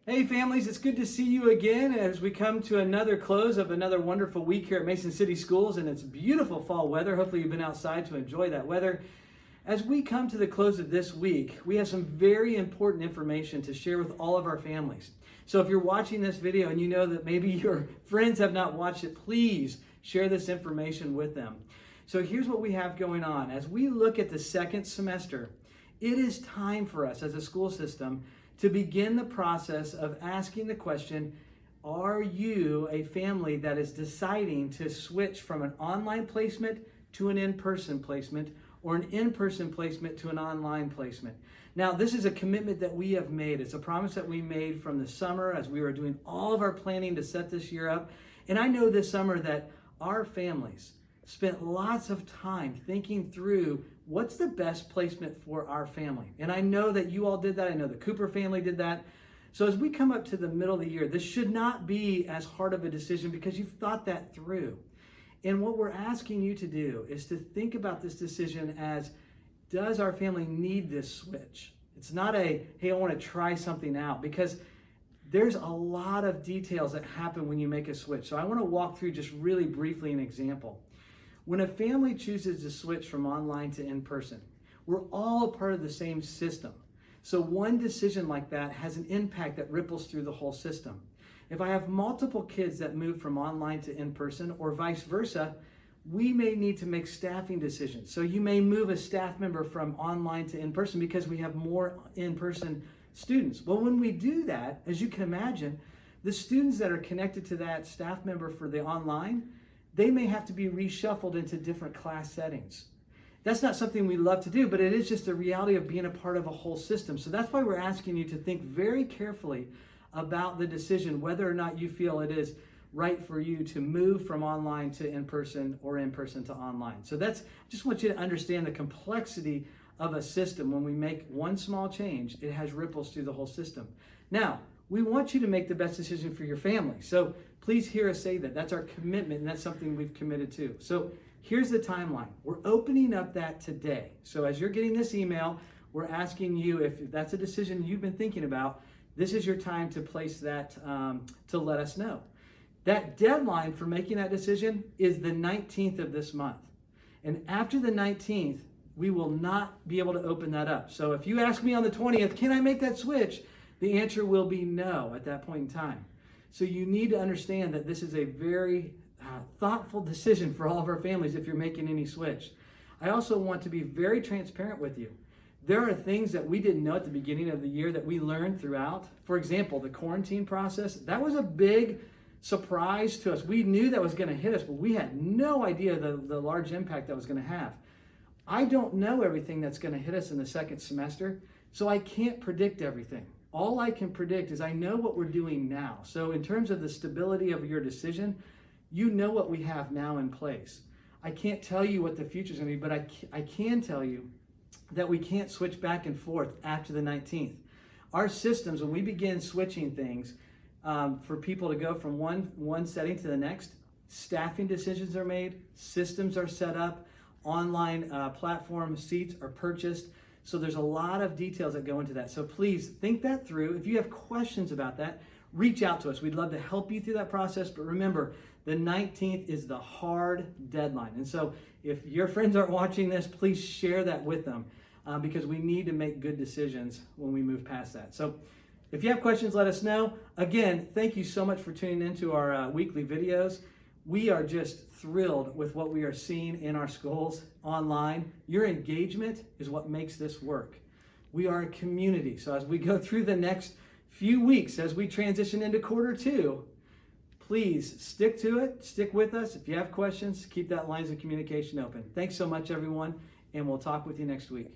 Hey families, it's good to see you again as we come to another close of another wonderful week here at Mason City Schools, and it's beautiful fall weather. Hopefully you've been outside to enjoy that weather. As we come to the close of this week, we have some very important information to share with all of our families. So if you're watching this video and you know that maybe your friends have not watched it, please share this information with them. So here's what we have going on. As we look at the second semester, it is time for us as a school system to begin the process of asking the question, are you a family that is deciding to switch from an online placement to an in-person placement, or an in-person placement to an online placement? Now, this is a commitment that we have made. It's a promise that we made from the summer as we were doing all of our planning to set this year up. And I know this summer that our families spent lots of time thinking through what's the best placement for our family. And I know that you all did that. I know the Cooper family did that. So as we come up to the middle of the year, this should not be as hard of a decision because you've thought that through. And what we're asking you to do is to think about this decision as, does our family need this switch? It's not a, hey, I want to try something out, because there's a lot of details that happen when you make a switch. So I want to walk through just really briefly an example. When a family chooses to switch from online to in-person, we're all a part of the same system. So one decision like that has an impact that ripples through the whole system. If I have multiple kids that move from online to in-person or vice versa, we may need to make staffing decisions. So you may move a staff member from online to in-person because we have more in-person students. Well, when we do that, as you can imagine, the students that are connected to that staff member for the online, they may have to be reshuffled into different class settings. That's not something we love to do, but it is just the reality of being a part of a whole system. So that's why we're asking you to think very carefully about the decision whether or not you feel it is right for you to move from online to in-person or in-person to online. So that's, just want you to understand the complexity of a system. When we make one small change, it has ripples through the whole system. Now, we want you to make the best decision for your family. So please hear us say that. That's our commitment, and that's something we've committed to. So here's the timeline. We're opening up that today. So as you're getting this email, we're asking you, if that's a decision you've been thinking about, this is your time to place that, to let us know. That deadline for making that decision is the 19th of this month. And after the 19th, we will not be able to open that up. So if you ask me on the 20th, can I make that switch? The answer will be no at that point in time. So you need to understand that this is a very thoughtful decision for all of our families if you're making any switch. I also want to be very transparent with you. There are things that we didn't know at the beginning of the year that we learned throughout. For example, the quarantine process, that was a big surprise to us. We knew that was going to hit us, but we had no idea the large impact that was going to have. I don't know everything that's going to hit us in the second semester, so I can't predict everything. All I can predict is I know what we're doing now. So in terms of the stability of your decision, you know what we have now in place. I can't tell you what the future is going to be, but I can tell you that we can't switch back and forth after the 19th. Our systems, when we begin switching things for people to go from one setting to the next, staffing decisions are made, systems are set up, online platform seats are purchased. So there's a lot of details that go into that. So please think that through. If you have questions about that, reach out to us. We'd love to help you through that process. But remember, the 19th is the hard deadline. And so if your friends aren't watching this, please share that with them because we need to make good decisions when we move past that. So if you have questions, let us know. Again, thank you so much for tuning into our weekly videos. We are just thrilled with what we are seeing in our schools online. Your engagement is what makes this work. We are a community. So as we go through the next few weeks, as we transition into quarter two, please stick to it, stick with us. If you have questions, keep that lines of communication open. Thanks so much, everyone, and we'll talk with you next week.